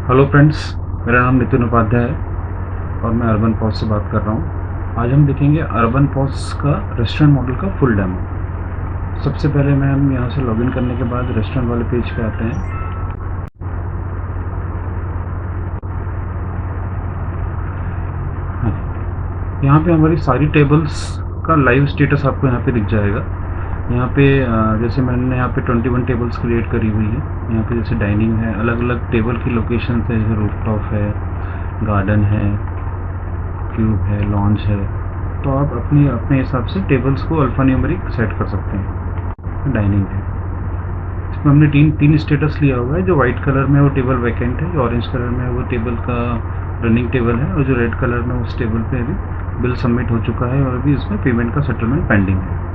Hello friends, मेरा नाम नितिन उपाध्याय है और मैं अर्बन पॉज से बात कर रहा हूँ। आज हम देखेंगे अर्बन पॉज का रेस्टोरेंट मॉडल का फुल डेमो। सबसे पहले हम यहाँ से लॉगिन करने के बाद रेस्टोरेंट वाले पेज पे आते हैं। यहाँ पे हमारी सारी टेबल्स का लाइव स्टेटस आपको यहाँ पे दिख जाएगा। यहाँ पे जैसे मैंने यहाँ पे 21 टेबल्स क्रिएट करी हुई है। यहाँ पे जैसे डाइनिंग है, अलग अलग टेबल की लोकेशन है, जैसे रूफटॉप है, गार्डन है, क्यूब है, लॉन्च है। तो आप अपने हिसाब से टेबल्स को अल्फ़ा न्यूमेरिक सेट कर सकते हैं। डाइनिंग है, इसमें हमने तीन स्टेटस लिया हुआ है। जो वाइट कलर में वो टेबल वैकेंट है, जो ऑरेंज कलर में वो टेबल का रनिंग टेबल है, और जो रेड कलर में उस टेबल पे अभी बिल सबमिट हो चुका है और अभी इसमें पेमेंट का सेटलमेंट पेंडिंग है।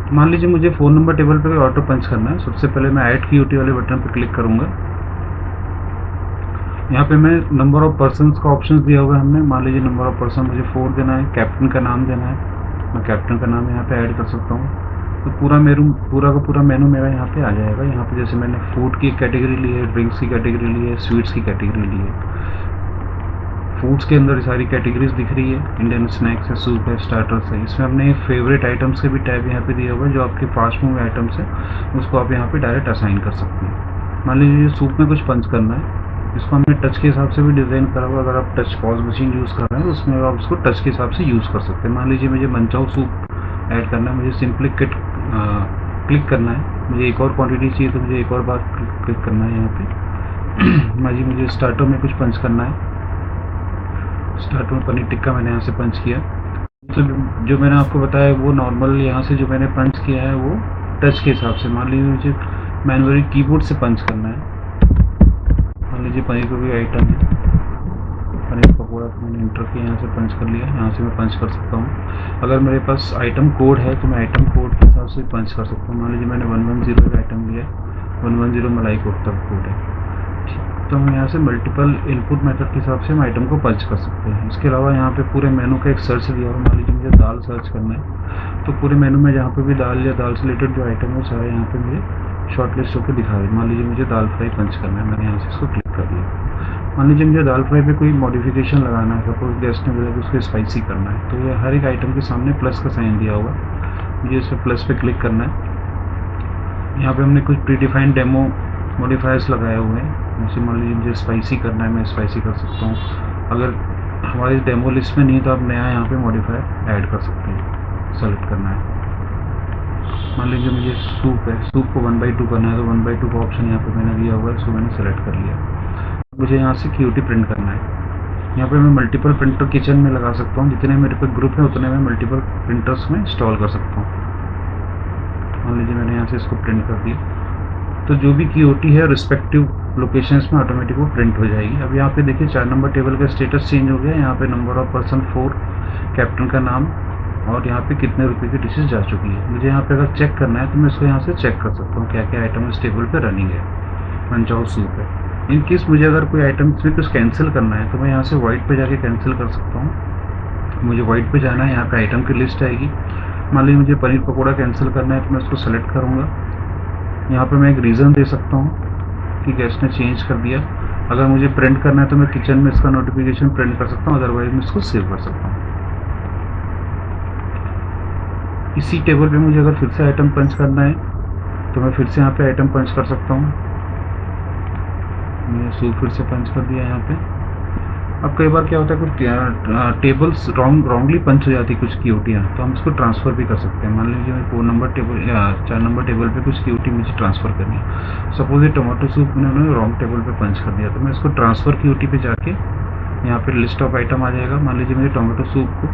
मान लीजिए मुझे फ़ोन नंबर टेबल पे कोई ऑटो पंच करना है। सबसे पहले मैं ऐड क्यूटी वाले बटन पर क्लिक करूँगा। यहाँ पे मैं नंबर ऑफ़ पर्सन्स का ऑप्शन दिया हुआ है हमने। मान लीजिए नंबर ऑफ़ पर्सन मुझे 4 देना है, कैप्टन का नाम देना है, मैं कैप्टन का नाम यहाँ पे ऐड कर सकता हूँ। तो पूरा का पूरा मेनू मेरा यहाँ पे आ जाएगा। यहाँ पे जैसे मैंने फूड की कैटेगरी ली है, ड्रिंक्स की कैटेगरी ली है, स्वीट्स की कैटेगरी ली है। फूड्स के अंदर सारी कैटेगरीज दिख रही है, इंडियन स्नैक्स है, सूप है, स्टार्टर्स है। इसमें हमने फेवरेट आइटम्स के भी टैब यहाँ पे दिया हुआ है। जो आपके फास्ट मूविंग आइटम्स है उसको आप यहाँ पे डायरेक्ट असाइन कर सकते हैं। मान लीजिए सूप में कुछ पंच करना है, इसको हमने टच के हिसाब से भी डिज़ाइन करा हुआ। अगर आप टच पॉज मशीन यूज़ कर रहे हैं तो उसमें आप उसको टच के हिसाब से यूज़ कर सकते हैं। मान लीजिए मुझे मंचाओ सूप ऐड करना है, मुझे सिंपली क्लिक करना है। मुझे एक और क्वांटिटी चाहिए तो मुझे एक और बार क्लिक करना है यहाँ पे। मुझे स्टार्टर में कुछ पंच करना है। स्टार्टर में पनीर टिक्का मैंने यहाँ से पंच किया। तो जो मैंने आपको बताया वो नॉर्मल यहाँ से जो मैंने पंच किया है वो टच के हिसाब से। मान लीजिए मुझे मैनुअली कीबोर्ड से पंच करना है। मान लीजिए पनीर का कोई आइटम है, पनीर पकौड़ा, तो मैंने इंटर किया, यहाँ से पंच कर लिया। यहाँ से मैं पंच कर सकता हूँ। अगर मेरे पास आइटम कोड है तो मैं आइटम कोड के हिसाब से पंच कर सकता हूँ। मान लीजिए मैंने 110 का आइटम लिया है, 110 मलाई कोफ्ता कोड है, तो हम यहाँ से मल्टीपल इनपुट मेथड के हिसाब से हम आइटम को पंच कर सकते हैं। इसके अलावा यहाँ पे पूरे मेनू का एक सर्च दिया हुआ है। मान लीजिए मुझे दाल सर्च करना है तो पूरे मेनू में जहाँ पे भी दाल या दाल से रिलेटेड जो आइटम है वो सारा यहाँ पे मुझे शॉर्ट लिस्ट होकर दिखा रही है। मान लीजिए मुझे दाल फ्राई पंच करना है, मैंने यहाँ से इसको क्लिक कर दिया। मान लीजिए मुझे दाल फ्राई पे कोई मॉडिफिकेशन लगाना है, सपोज गेस्ट ने बोला कि उसको स्पाइसी करना है, तो ये हर एक आइटम के सामने प्लस का साइन दिया हुआ है, मुझे इस पर प्लस पे क्लिक करना है। यहाँ पे हमने कुछ प्रीडिफाइंड डेमो मॉडिफायर्स लगाए हुए हैं। जैसे मान लीजिए मुझे स्पाइसी करना है, मैं स्पाइसी कर सकता हूँ। अगर हमारी डेमो लिस्ट में नहीं तो आप नया यहाँ पे मॉडिफायर ऐड कर सकते हैं, सेलेक्ट करना है। मान लीजिए मुझे सूप है, सूप को 1/2 करना है तो 1/2 का ऑप्शन यहाँ पे मैंने दिया हुआ है, इसको मैंने सेलेक्ट कर लिया। मुझे यहाँ से क्यूटी प्रिंट करना है। यहाँ पे मैं मल्टीपल प्रिंटर किचन में लगा सकता हूँ। जितने मेरे पे ग्रुप है उतने मैं मल्टीपल प्रिंटर्स में इंस्टॉल कर सकता हूँ। मान लीजिए मैंने यहाँ से इसको प्रिंट कर दिया, तो जो भी क्यूटी है रिस्पेक्टिव लोकेशंस में ऑटोमेटिक वो प्रिंट हो जाएगी। अब यहाँ पे देखिए 4 नंबर टेबल का स्टेटस चेंज हो गया। यहाँ पे नंबर ऑफ पर्सन 4, कैप्टन का नाम, और यहाँ पे कितने रुपए की डिशेज जा चुकी है। मुझे यहाँ पे अगर चेक करना है तो मैं इसको यहाँ से चेक कर सकता हूँ क्या क्या आइटम इस टेबल पे रनिंग है। मंचाओ सूप है। इन केस मुझे अगर कोई आइटम इसमें कुछ कैंसिल करना है तो मैं यहाँ से वाइट पे जाके कैंसिल कर सकता हूँ। मुझे वाइट पे जाना है, यहाँ पे आइटम की लिस्ट आएगी। मान लीजिए मुझे पनीर पकौड़ा कैंसिल करना है तो मैं उसको सेलेक्ट करूँगा। यहाँ पे मैं एक रीज़न दे सकता हूँ कि गेस्ट ने चेंज कर दिया। अगर मुझे प्रिंट करना है तो मैं किचन में इसका नोटिफिकेशन प्रिंट कर सकता हूँ, अदरवाइज मैं इसको सेव कर सकता हूँ। इसी टेबल पे मुझे अगर फिर से आइटम पंच करना है तो मैं फिर से यहाँ पे आइटम पंच कर सकता हूँ। मैंने सूप फिर से पंच कर दिया यहाँ पे। अब कई बार क्या होता है कुछ टेबल्स रॉन्गली पंच हो जाती है कुछ क्यूटियाँ, तो हम इसको ट्रांसफ़र भी कर सकते हैं। मान लीजिए 4 नंबर टेबल या 4 नंबर टेबल पे कुछ क्यूटी मुझे ट्रांसफ़र करनी है। सपोज ये टमाटो सूप उन्होंने रॉन्ग टेबल पे पंच कर दिया, तो मैं इसको ट्रांसफ़र क्यूटी पे जाके यहाँ पे लिस्ट ऑफ आइटम आ जाएगा। मान लीजिए मुझे टमाटो सूप को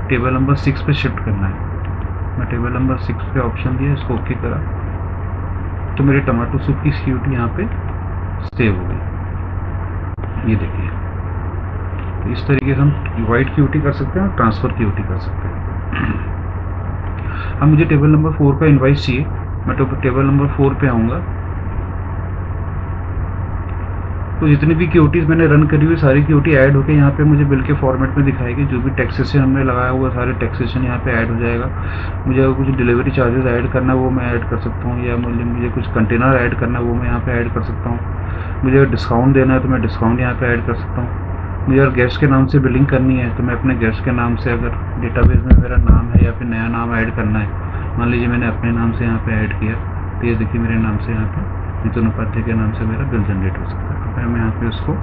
टेबल नंबर 6 पे शिफ्ट करना है, मैं टेबल नंबर 6 पे ऑप्शन दिया, इसको ओके करा, तो मेरे टमाटो सूप की क्यूटी यहाँ पे सेव हो गई। ये देखिए, तो इस तरीके से हम वाइट क्यूटी कर सकते हैं और ट्रांसफ़र क्यूटी कर सकते हैं। अब मुझे टेबल नंबर 4 का इनवाइस चाहिए, मैं तो टेबल नंबर 4 पे आऊँगा। तो जितनी भी क्यूटीज़ मैंने रन करी हुई सारी क्यूटी ऐड होकर यहाँ पे मुझे बिल के फॉर्मेट में दिखाएगी। जो भी टैक्सेशन हमने लगाया हुआ सारे टैक्सेशन यहाँ पे ऐड हो जाएगा। मुझे अगर कुछ डिलीवरी चार्जेस ऐड करना है वो मैं ऐड कर सकता हूँ, या मुझे कुछ कंटेनर ऐड करना है वो मैं यहाँ पे ऐड कर सकता हूँ। मुझे अगर डिस्काउंट देना है तो मैं डिस्काउंट यहाँ पे ऐड कर सकता हूँ। मुझे अगर गेस्ट के नाम से बिलिंग करनी है तो मैं अपने गेस्ट के नाम से, अगर डेटाबेस में मेरा नाम है या फिर नया नाम ऐड करना है, मान लीजिए मैंने अपने नाम से यहाँ पे ऐड किया, तो ये देखिए मेरे नाम से यहाँ पे नितिन उपाध्याय के नाम से मेरा बिल जनरेट हो सकता है। तो मैं यहाँ पे उसको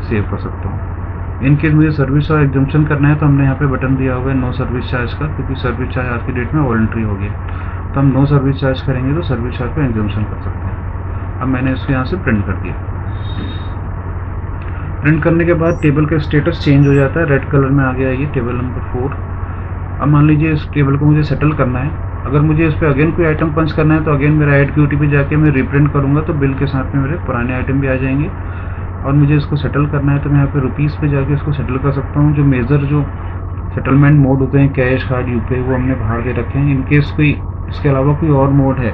सेव कर सकता हूँ। इनकेस मुझे सर्विस और एग्जम्पशन करना है तो हमने यहाँ पे बटन दिया हुआ है नो सर्विस चार्ज का, क्योंकि सर्विस चार्ज आज की डेट में वॉलंटरी हो गया। तो हम नो सर्विस चार्ज करेंगे तो सर्विस चार्ज पर एग्जम्पशन कर सकते हैं। अब मैंने इसको यहाँ से प्रिंट कर दिया। प्रिंट करने के बाद टेबल का स्टेटस चेंज हो जाता है, रेड कलर में आ गया ये टेबल नंबर 4। अब मान लीजिए इस टेबल को मुझे सेटल करना है। अगर मुझे इस पर अगेन कोई आइटम पंच करना है तो अगेन मेरा ऐड क्यूटी पे जाके मैं रिप्रिंट करूँगा तो बिल के साथ में मेरे पुराने आइटम भी आ जाएंगे। और मुझे इसको सेटल करना है तो मैं यहाँ पे रुपीज़ पे जाके इसको सेटल कर सकता हूँ। जो मेजर जो सेटलमेंट मोड होते हैं, कैश, कार्ड, यूपीआई, वो हमने बाहर दे रखे हैं। इनकेस कोई इसके अलावा कोई और मोड है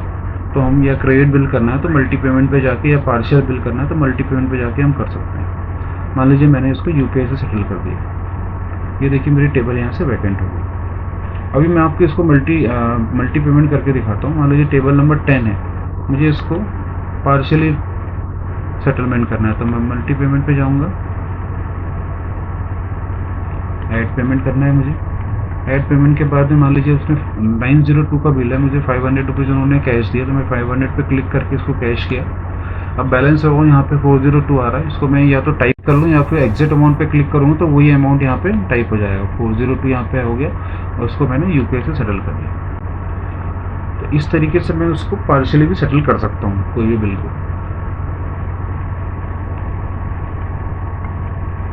तो हम, या क्रेडिट बिल करना है तो मल्टी पेमेंट पे जाके, या पार्शियल बिल करना है तो मल्टी पेमेंट पे जाके हम कर सकते हैं। मान लीजिए मैंने इसको यूपीआई से सेटल कर दिया। ये देखिए मेरी टेबल यहाँ से वैकेंट हो गई। अभी मैं आपको इसको मल्टी पेमेंट करके दिखाता हूँ। मान लीजिए टेबल नंबर 10 है, मुझे इसको पार्शियली सेटलमेंट करना है तो मैं मल्टी पेमेंट पे जाऊँगा। ऐड पेमेंट करना है मुझे। ऐड पेमेंट के बाद में मान लीजिए उसमें 902 का बिल है, मुझे 500 रुपीज़ उन्होंने कैश दिया तो मैं 500 पे क्लिक करके इसको कैश किया। अब बैलेंस होगा यहाँ पे 402 आ रहा है। इसको मैं या तो टाइप कर लूँ या फिर एग्जिट अमाउंट पे क्लिक करूँगा तो वही अमाउंट यहाँ पे टाइप हो जाएगा। 402 यहाँ पे हो गया और उसको मैंने यूपीआई से सेटल कर दिया। तो इस तरीके से मैं उसको पार्शियली भी सेटल कर सकता हूँ कोई भी बिल को।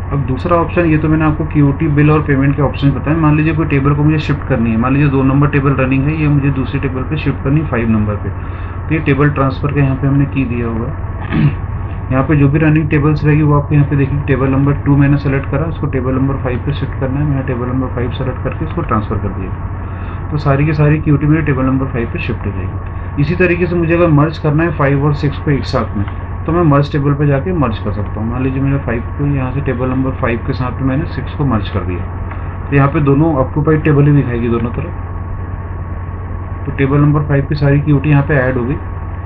अब दूसरा ऑप्शन, ये तो मैंने आपको क्यूटी बिल और पेमेंट के ऑप्शन बताए। मान लीजिए कोई टेबल को मुझे शिफ्ट करनी है, मान लीजिए 2 नंबर टेबल रनिंग है, ये मुझे दूसरी टेबल पे शिफ्ट करनी है 5 नंबर पे। तो ये टेबल ट्रांसफ़र का यहाँ पे हमने की दिया होगा। यहाँ पे जो भी रनिंग टेबल्स रहेगी वो आपको यहाँ पे देखिए, टेबल नंबर 2 मैंने सेलेक्ट करा, उसको टेबल नंबर 5 पे शिफ्ट करना है। मैंने टेबल नंबर 5 सेलेक्ट करके उसको ट्रांसफ़र कर दिया। तो सारी की सारी क्यूटी मेरे टेबल नंबर 5 पे शिफ्ट हो जाएगी। इसी तरीके से मुझे अगर मर्ज करना है 5 और 6 को एक साथ में, तो मैं मर्ज टेबल पे जाके मर्ज कर सकता हूँ। मान लीजिए मैंने 5 को यहाँ से टेबल नंबर 5 के साथ में मैंने 6 को मर्ज कर दिया, तो यहाँ पे दोनों ऑक्यूपाइड टेबल ही दिखाएगी दोनों तरफ। तो टेबल नंबर 5 की सारी क्यूटी यहाँ पे ऐड हो गई।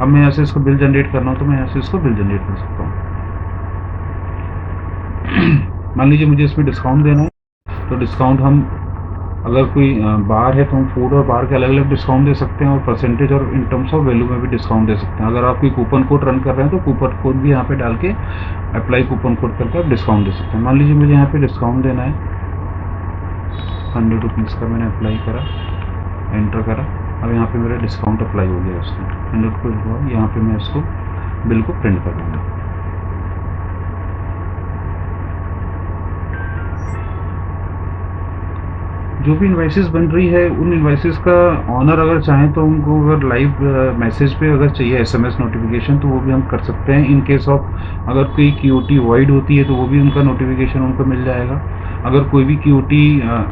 अब मैं यहाँ से इसको बिल जनरेट करना हो तो मैं यहाँ से इसको बिल जनरेट कर सकता हूँ। मान लीजिए मुझे इसमें डिस्काउंट देना है, तो डिस्काउंट हम, अगर कोई बार है तो हम फूड और बार के अलग अलग डिस्काउंट दे सकते हैं, और परसेंटेज और इन टर्म्स ऑफ वैल्यू में भी डिस्काउंट दे सकते हैं। अगर आप कोई कूपन कोड रन कर रहे हैं तो कूपन कोड भी यहाँ पे डाल के अप्लाई कूपन कोड करके आप डिस्काउंट दे सकते हैं। मान लीजिए मुझे यहाँ पे डिस्काउंट देना है 100 रुपीज़ का, मैंने अप्लाई करा, एंटर करा। अब यहाँ पे मेरा डिस्काउंट अप्लाई हो गया उसमें 100 को हुआ। यहाँ पे मैं इसको बिल को प्रिंट कर दूँगा। जो भी इन्वाइसेस बन रही है उन इन्वाइसेस का ऑनर अगर चाहें तो उनको अगर लाइव मैसेज पे अगर चाहिए एसएमएस नोटिफिकेशन तो वो भी हम कर सकते हैं। इन केस ऑफ अगर कोई क्यूटी वॉइड होती है तो वो भी उनका नोटिफिकेशन उनको मिल जाएगा। अगर कोई भी क्यूटी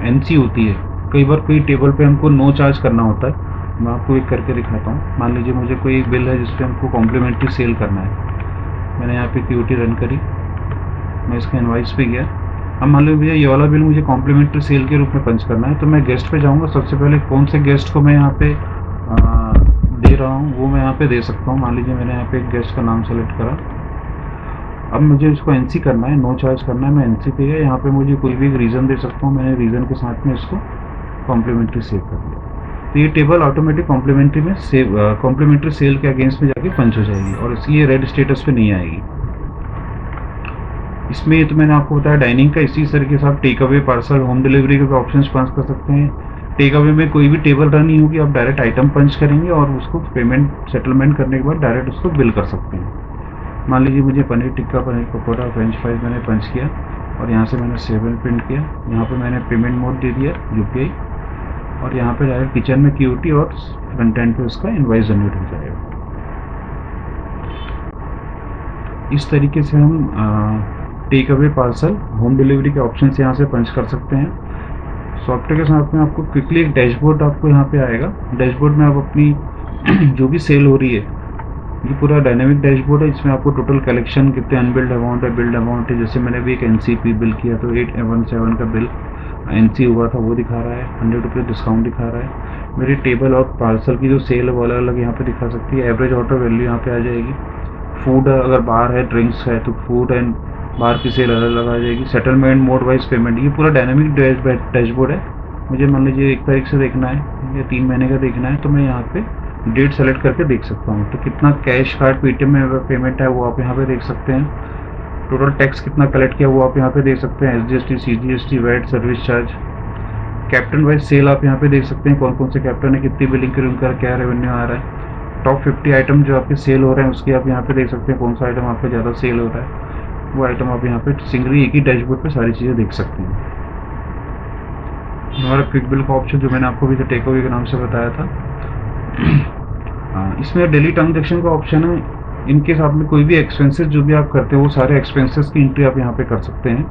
एनसी होती है, कई बार कोई टेबल पे हमको नो चार्ज करना होता है, मैं आपको एक करके दिखाता हूँ। मान लीजिए मुझे कोई एक बिल है जिसपे हमको कॉम्प्लीमेंट्री सेल करना है। मैंने यहाँ पे क्यूटी रन करी, मैं इसका इन्वाइस पे गया। अब मान लीजिए भैया ये वाला बिल मुझे कॉम्प्लीमेंट्री सेल के रूप में पंच करना है, तो मैं गेस्ट पे जाऊंगा। सबसे पहले कौन से गेस्ट को मैं यहाँ पे दे रहा हूँ वो मैं यहाँ पे दे सकता हूँ। मान लीजिए मैंने यहाँ पे एक गेस्ट का नाम सेलेक्ट करा। अब मुझे इसको एनसी करना है, नो चार्ज करना है, मैं एनसी पे गया। यहाँ पे मुझे कोई भी रीज़न दे सकता हूँ, मैंने रीज़न के साथ में इसको कॉम्प्लीमेंट्री सेव कर दिया। तो ये टेबल ऑटोमेटिक कॉम्प्लीमेंट्री में सेव, कॉम्प्लीमेंट्री सेल के अगेंस्ट में जाके पंच हो जाएगी और इसलिए रेड स्टेटस पे नहीं आएगी। इसमें ये तो मैंने आपको बताया डाइनिंग का। इसी तरीके से आप take away, parcel, home delivery के ऑप्शंस पंच कर सकते हैं। टेक अवे में कोई भी टेबल रन नहीं होगी, आप डायरेक्ट आइटम पंच करेंगे और उसको पेमेंट सेटलमेंट करने के बाद डायरेक्ट उसको बिल कर सकते हैं। मान लीजिए मुझे पनीर टिक्का, पनीर पकौड़ा, फ्रेंच फ्राइज मैंने पंच किया और यहाँ से मैंने सेवन प्रिंट किया। यहाँ पे मैंने पेमेंट मोड दे दिया यूपीआई और यहाँ पे डायरेक्ट किचन में क्यूटी और फ्रंट एंड पे उसका इनवॉइस जनरेट हो जाएगा। इस तरीके से हम take away, parcel, home delivery के ऑप्शन यहाँ से पंच कर सकते हैं। सॉफ्टवेयर के साथ में आपको क्विकली एक डैशबोर्ड आपको यहाँ पे आएगा। डैशबोर्ड में आप अपनी जो भी सेल हो रही है ये पूरा डायनेमिक डैशबोर्ड है, इसमें आपको टोटल कलेक्शन कितने अनबिल्ड अमाउंट है, बिल्ड अमाउंट है। जैसे मैंने भी एक एनसीपी बिल किया तो 817 का बिल एनसी हुआ था वो दिखा रहा है, 100 रुपये डिस्काउंट दिखा रहा है। मेरी टेबल और पार्सल की जो सेल है वो अलग अलग यहाँ पे दिखा सकती है। एवरेज ऑर्डर वैल्यू यहाँ पे आ जाएगी। फूड अगर बाहर है, ड्रिंक्स है तो फूड एंड बाहर की सेल अलग अलग आ जाएगी। सेटलमेंट मोड वाइज पेमेंट, ये पूरा डायनेमिक डैशबोर्ड है। मुझे मान लीजिए 1 तारीख से देखना है या 3 महीने का देखना है तो मैं यहाँ पे डेट सेलेक्ट करके देख सकता हूँ। तो कितना कैश कार्ड पेटीएम में पेमेंट है वो आप यहाँ पे देख सकते हैं। टोटल टैक्स कितना कलेक्ट किया वो आप यहाँ पे देख सकते हैं। SGST, CGST, VAT, service charge. Captain wise sale आप यहाँ पे देख सकते हैं, कौन कौन से कैप्टन है, कितनी बिलिंग करी, उनका क्या रेवेन्यू आ रहा है। टॉप 50 आइटम जो आपके सेल हो रहे हैं उसकी आप यहाँ पे देख सकते हैं, कौन सा आइटम आपका ज़्यादा सेल हो रहा है वो आइटम आप यहाँ पे सिंगली एक ही डैशबोर्ड पे सारी चीज़ें देख सकते हैं। हमारा क्विक बिल का ऑप्शन जो मैंने आपको भी टेक अवे के नाम से बताया था, इसमें डेली ट्रांजेक्शन का ऑप्शन है। इनकेस आपने कोई भी एक्सपेंसेस जो भी आप करते हो वो सारे एक्सपेंसेस की एंट्री आप यहाँ पे कर सकते हैं।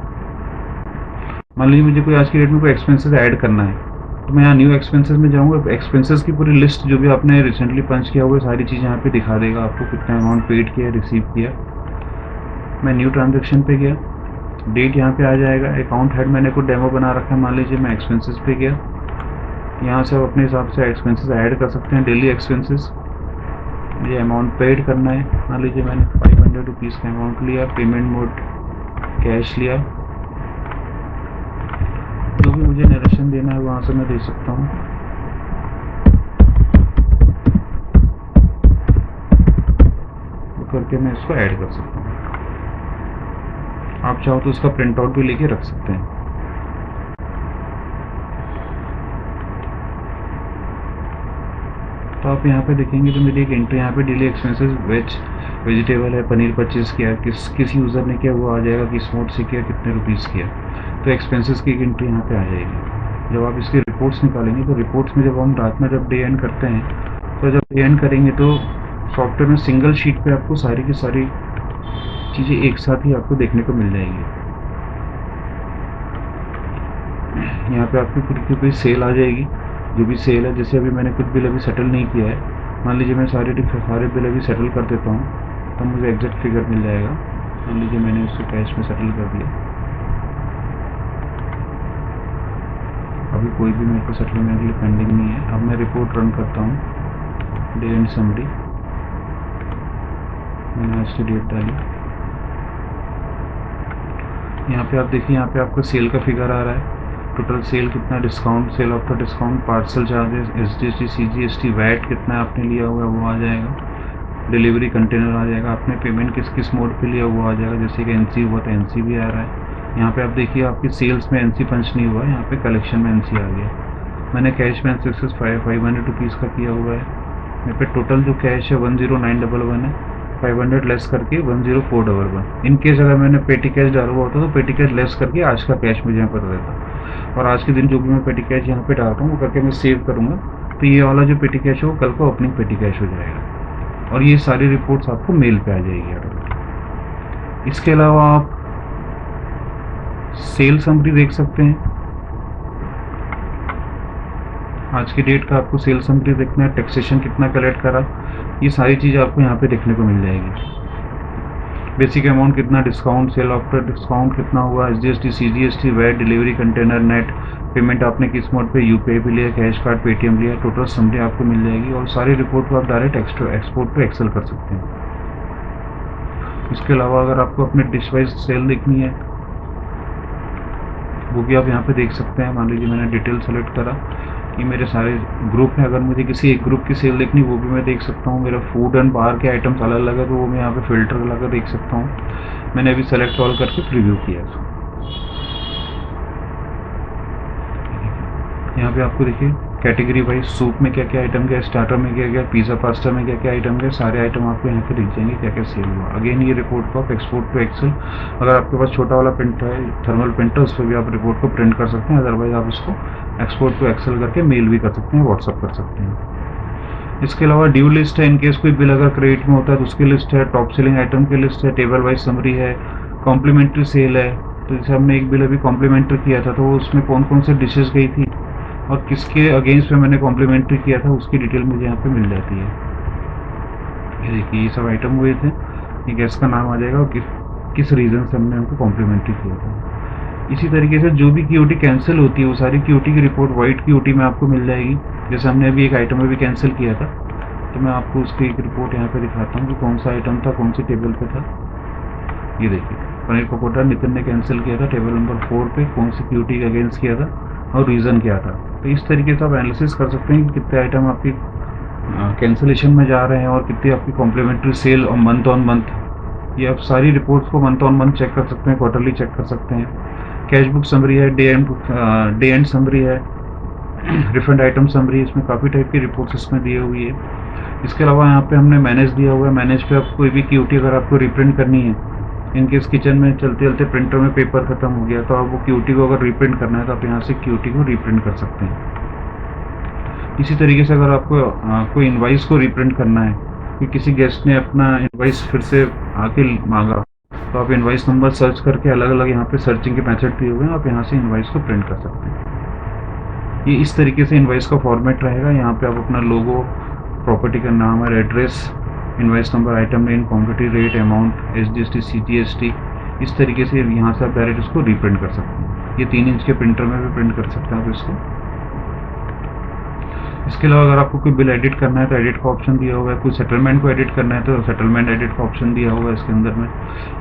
मान लीजिए मुझे कोई आज की डेट में कोई एक्सपेंसेस ऐड करना है तो मैं यहाँ न्यू एक्सपेंसेस में जाऊँगा, एक्सपेंसेस की पूरी लिस्ट जो भी आपने रिसेंटली पंच किया हुआ सारी चीज़ यहाँ पे दिखा देगा आपको, कितना अमाउंट पेड किया, रिसीव किया। मैं न्यू ट्रांजेक्शन पे गया, डेट यहाँ पे आ जाएगा। अकाउंट हेड मैंने कोई डेमो बना रखा है, मान लीजिए मैं एक्सपेंसेस पे गया, यहाँ से आप अपने हिसाब से एक्सपेंसेस ऐड कर सकते हैं। डेली एक्सपेंसेस, ये अमाउंट पेड करना है, मान लीजिए मैंने 500 रुपीज़ का अमाउंट लिया, पेमेंट मोड कैश लिया। जो भी मुझे नरेशन देना है वहाँ से मैं दे सकता हूँ। करके मैं इसको ऐड कर सकता हूँ। आप चाहो तो इसका प्रिंट आउट भी लेके रख सकते हैं। तो आप यहाँ पे देखेंगे तो मेरी एक एंट्री यहाँ पे डेली एक्सपेंसेस वेजिटेबल है, पनीर परचेज़ किया, किस यूज़र ने किया वो आ जाएगा, किस मोड से किया, कितने रुपीज़ किया। तो एक्सपेंसेस की एक एंट्री यहाँ पे आ जाएगी। जब आप इसकी रिपोर्ट्स निकालेंगे तो रिपोर्ट्स में जब हम रात में जब डे एंड करते हैं तो जब डे एंड करेंगे तो सॉफ्टवेयर में सिंगल शीट पे आपको सारी की सारी चीज़ें एक साथ ही आपको देखने को मिल जाएगी। यहाँ पे आपकी पूरी की सेल आ जाएगी, जो भी सेल है। जैसे अभी मैंने कुछ बिल अभी सेटल नहीं किया है, मान लीजिए मैं सारे बिल अभी सेटल कर देता हूँ तो मुझे एग्जैक्ट फिगर मिल जाएगा। मान लीजिए मैंने उसको कैश में सेटल कर दिया, अभी कोई भी मेरे को सेटलमेंट के लिए पेंडिंग नहीं है। अब मैं रिपोर्ट रन करता हूँ, डे एंड समरी, मैंने आज की डेट डाली। यहाँ पे आप देखिए, यहाँ पे आपका सेल का फिगर आ रहा है, टोटल सेल कितना, discount, sale after discount, parcel charges, SGST, CGST, VAT कितना आपने लिया हुआ है वो आ जाएगा। डिलीवरी कंटेनर आ जाएगा, आपने पेमेंट किस किस मोड पे लिया वो आ जाएगा। जैसे कि NC हुआ तो NC भी आ रहा है। यहाँ पे आप देखिए आपकी सेल्स में NC पंच नहीं हुआ है, यहाँ पे कलेक्शन में NC आ गया। मैंने कैश में सक्सेस 500 रुपीज़ का किया हुआ है। मेरे पे टोटल जो कैश है 10911 है, 500 लेस करके 10411। इन केस अगर मैंने पेटी कैश डाला हुआ होता तो पेटी कैश लेस करके आज का कैश मुझे यहाँ पर रहता, और आज के दिन जो भी मैं पेटी कैश यहाँ पे डालता हूँ वो करके मैं सेव करूँगा तो ये वाला जो पेटी कैश है वो कल को ओपनिंग पेटी कैश हो जाएगा और ये सारी रिपोर्ट्स आपको मेल पे आ जाएगी ऑटोमेटिक। इसके अलावा आप सेल समरी देख सकते हैं, आज की डेट का आपको सेल समरी देखना है, टैक्सेशन कितना कलेक्ट करा, ये सारी चीज़ आपको यहाँ पे देखने को मिल जाएगी। बेसिक अमाउंट कितना, डिस्काउंट, सेल आफ्टर डिस्काउंट कितना हुआ, SGST, CGST, VAT, delivery container, net payment आपने किस मोड पे, UPI भी लिया, कैश कार्ड, पेटीएम लिया, टोटल समरी आपको मिल जाएगी। और सारी रिपोर्ट को आप डायरेक्ट एक्सपोर्ट पे एक्सेल कर सकते हैं। इसके अलावा अगर आपको अपने डिश वाइज सेल देखनी है वो भी आप यहाँ पे देख सकते हैं। मान लीजिए मैंने डिटेल सेलेक्ट करा, ये मेरे सारे ग्रुप हैं, अगर मुझे किसी एक ग्रुप की सेल देखनी वो भी मैं देख सकता हूँ। मेरा फूड एंड बाहर के आइटम्स अलग अलग है तो वो मैं यहाँ पे फिल्टर लगा देख सकता हूँ। मैंने अभी सेलेक्ट ऑल करके प्रीव्यू किया है। यहाँ पे आपको देखिए कैटेगरी वाइज सूप में क्या क्या आइटम गया, स्टार्टर में क्या क्या, पिज़्ज़ा पास्ता में क्या क्या आइटम गया, सारे आइटम आपको यहाँ पे दिख जाएंगे क्या क्या सेल हुआ। अगेन ये रिपोर्ट को आप एक्सपोर्ट टू एक्सेल, अगर आपके पास छोटा वाला प्रिंटर है, थर्मल प्रिंटर, उस पर भी आप रिपोर्ट को प्रिंट कर सकते हैं। अदरवाइज आप उसको एक्सपोर्ट टू एक्सेल करके मेल भी कर सकते हैं, व्हाट्सअप कर सकते हैं। इसके अलावा ड्यू लिस्ट है, इनकेस कोई बिल अगर क्रेडिट में होता है तो उसकी लिस्ट है, टॉप सेलिंग आइटम की लिस्ट है, टेबल वाइज समरी है, कॉम्प्लीमेंट्री सेल है। तो जैसे हमने एक बिल अभी कॉम्प्लीमेंट्री किया था तो उसमें कौन कौन से डिशेज़ गई थी और किसके अगेंस्ट में मैंने कॉम्प्लीमेंट्री किया था उसकी डिटेल मुझे यहाँ पे मिल जाती है। ये देखिए ये सब आइटम हुए थे, ये गेस्ट का नाम आ जाएगा और किस रीज़न से हमने उनको कॉम्प्लीमेंट्री किया था। इसी तरीके से जो भी क्यूटी कैंसिल होती है वो सारी क्यूटी की रिपोर्ट वाइट क्यूटी में आपको मिल जाएगी। जैसे हमने अभी एक आइटम अभी कैंसिल किया था, तो मैं आपको उसकी एक रिपोर्ट यहाँ पे दिखाता हूँ कि कौन सा आइटम था, कौन सी टेबल पे था। ये देखिए पनीर पकोड़ा नितिन ने कैंसिल किया था टेबल नंबर 4 पे, कौन सी क्यूटी अगेंस्ट किया था और रीज़न क्या था। तो इस तरीके से आप एनालिसिस कर सकते हैं कि कितने आइटम आपकी कैंसिलेशन में जा रहे हैं और कितनी आपकी कॉम्प्लीमेंट्री सेल और मंथ ऑन मंथ। ये आप सारी रिपोर्ट्स को मंथ ऑन मंथ चेक कर सकते हैं, क्वार्टरली चेक कर सकते हैं। कैश बुक समरी है, डे एंड समरी है, रिफंड आइटम समरी, इसमें काफ़ी टाइप की रिपोर्ट्स इसमें दी हुई है। इसके अलावा यहाँ पे हमने मैनेज दिया हुआ है। मैनेज पे आप कोई भी क्यूटी अगर आपको रिप्रिंट करनी है, इनकेस किचन में चलते चलते प्रिंटर में पेपर खत्म हो गया, तो आप वो क्यूटी को अगर रिप्रिंट करना है तो आप यहाँ से क्यूटी को रिप्रिंट कर सकते हैं। इसी तरीके से अगर आपको कोई इनवाइस को रिप्रिंट करना है कि किसी गेस्ट ने अपना इनवाइस फिर से आके मांगा, तो आप इनवाइस नंबर सर्च करके अलग अलग यहाँ पे सर्चिंग के मेथड दिए हुए हैं, आप यहाँ से इनवाइस को प्रिंट कर सकते हैं। ये इस तरीके से इनवाइस का फॉर्मेट रहेगा। यहाँ पे आप अपना लोगो, प्रॉपर्टी का नाम और address, invoice number, item name, quantity, rate, amount, SGST, CGST, इस तरीके से यहाँ से आप डायरेक्ट इसको रीप्रिंट कर सकते हैं। ये 3 इंच के प्रिंटर में भी प्रिंट कर सकते हैं आप इसको। इसके अलावा अगर आपको कोई बिल एडिट करना है तो एडिट का ऑप्शन दिया हुआ है, कोई सेटलमेंट को एडिट करना है तो सेटलमेंट एडिट का ऑप्शन दिया हुआ है इसके अंदर में।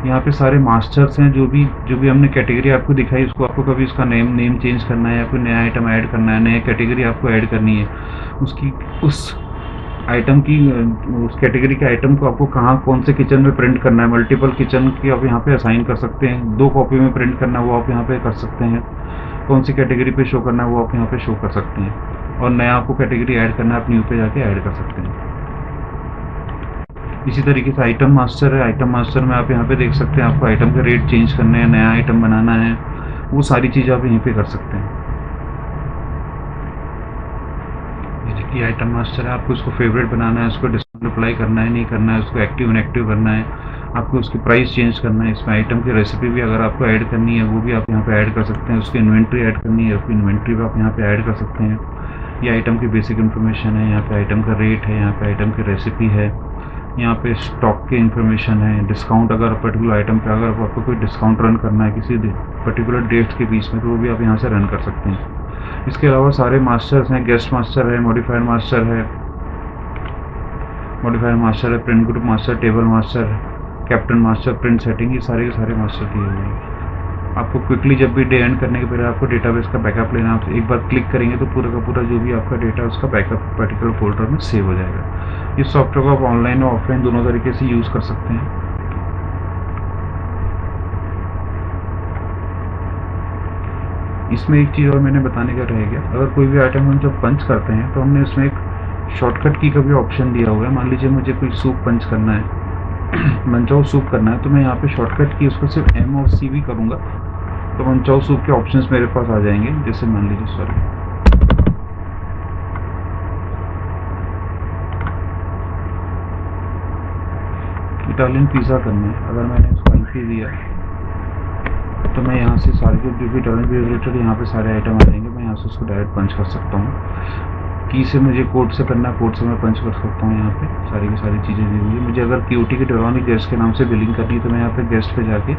यहाँ पे सारे मास्टर्स हैं, जो भी हमने कैटेगरी आपको दिखाई, उसको आपको कभी उसका नेम चेंज करना है या कोई नया आइटम ऐड करना है, नया कैटेगरी आपको ऐड करनी है, उसकी उस आइटम की उस कैटेगरी के आइटम को आपको कहाँ कौन से किचन में प्रिंट करना है, मल्टीपल किचन की आप यहाँ पे असाइन कर सकते हैं। 2 कॉपी में प्रिंट करना है वो आप यहाँ पे कर सकते हैं। कौन सी कैटेगरी पे शो करना है वो आप यहाँ पे शो कर सकते हैं, और नया आपको कैटेगरी ऐड करना है आप न्यू पे जाके ऐड कर सकते हैं। इसी तरीके से आइटम मास्टर है, आइटम मास्टर में आप यहाँ पे देख सकते हैं आपको आइटम का रेट चेंज करना है, नया आइटम बनाना है, वो सारी चीज़ें आप यहीं पे कर सकते हैं। ये आइटम मास्टर है, आपको उसको फेवरेट बनाना है, उसको डिस्काउंट अप्लाई करना है नहीं करना है, उसको एक्टिव इनएक्टिव करना है, आपको उसकी प्राइस चेंज करना है। इसमें आइटम की रेसिपी भी अगर आपको ऐड करनी है वो भी आप यहाँ पे ऐड कर सकते हैं। उसकी इन्वेंट्री ऐड करनी है, उसकी इन्वेंट्री भी आप यहाँ पे ऐड कर सकते हैं। ये आइटम की बेसिक इन्फॉर्मेशन है, यहाँ पे आइटम का रेट है, यहाँ पे आइटम की रेसिपी है, यहाँ पे स्टॉक की इन्फॉर्मेशन है, डिस्काउंट अगर पर्टिकुलर आइटम पे अगर आपको कोई डिस्काउंट रन करना है किसी पर्टिकुलर डेट्स के बीच में, तो वो भी आप यहाँ से रन कर सकते हैं। इसके अलावा सारे मास्टर्स हैं, गेस्ट मास्टर है, मॉडिफायर मास्टर है, print group master, table master, captain master, print setting, ये सारे के सारे मास्टर दिए हुए हैं। आपको क्विकली जब भी डे एंड करने के पहले आपको डेटाबेस का बैकअप लेना, आप एक बार क्लिक करेंगे तो पूरा का पूरा जो भी आपका डेटा है उसका बैकअप पर्टिकुलर फोल्डर में सेव हो जाएगा। इस सॉफ्टवेयर को आप ऑनलाइन और ऑफलाइन दोनों तरीके से यूज़ कर सकते हैं। इसमें एक चीज़ और मैंने बताने का रह गया, अगर कोई भी आइटम हम जब पंच करते हैं तो हमने इसमें एक शॉर्टकट की का भी ऑप्शन दिया हुआ है। मान लीजिए मुझे कोई सूप पंच करना है, मंचाओ सूप करना है, तो मैं यहाँ पे शॉर्टकट की उसको सिर्फ M और C भी करूँगा तो मंचाओ सूप के ऑप्शंस मेरे पास आ जाएंगे। जैसे मान लीजिए इटालियन पिज़्ज़ा करना है, अगर मैंने उसको IP दिया तो मैं यहाँ से सारे जो भी इटालियन पिज़्ज़ा रिलेटेड यहाँ पे सारे आइटम आ जाएंगे। मैं यहाँ से उसको डायरेक्ट पंच कर सकता हूँ। की से मुझे कोड से करना है, कोड से मैं पंच कर सकता हूँ। यहाँ पे सारी की सारी चीज़ें दी हुई है। मुझे अगर QT के दौरान ही गेस्ट के नाम से बिलिंग करनी है तो मैं यहाँ पे गेस्ट पे जाके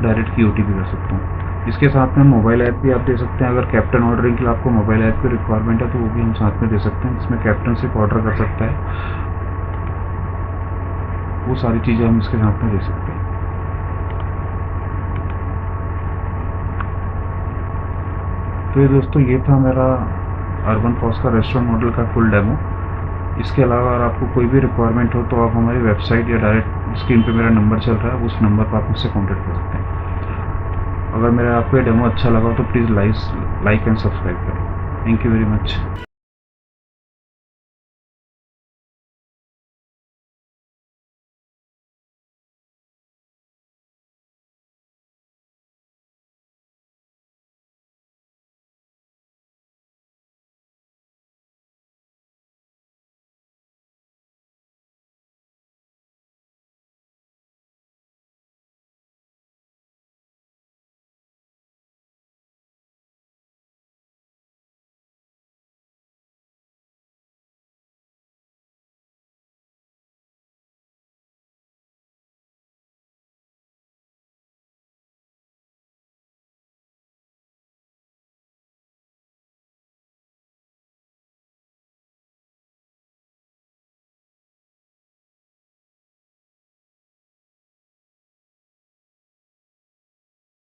डायरेक्ट QT भी कर सकता हूँ। इसके साथ में मोबाइल ऐप भी आप दे सकते हैं। अगर कैप्टन ऑर्डरिंग के लिए आपको मोबाइल ऐप की रिक्वायरमेंट है तो वो भी हम साथ में दे सकते हैं, जिसमें कैप्टन सिर्फ ऑर्डर कर सकता है। वो सारी चीज़ें हम इसके साथ में दे सकते हैं। तो ये दोस्तों ये था मेरा अर्बन पॉज का रेस्टोरेंट मॉडल का फुल डेमो। इसके अलावा अगर आपको कोई भी रिक्वायरमेंट हो तो आप हमारी वेबसाइट या डायरेक्ट स्क्रीन पे मेरा नंबर चल रहा है, उस नंबर पर आप मुझसे कॉन्टैक्ट कर सकते हैं। अगर मेरा आपको ये डेमो अच्छा लगा तो प्लीज़ लाइक एंड सब्सक्राइब करें। Thank you very much.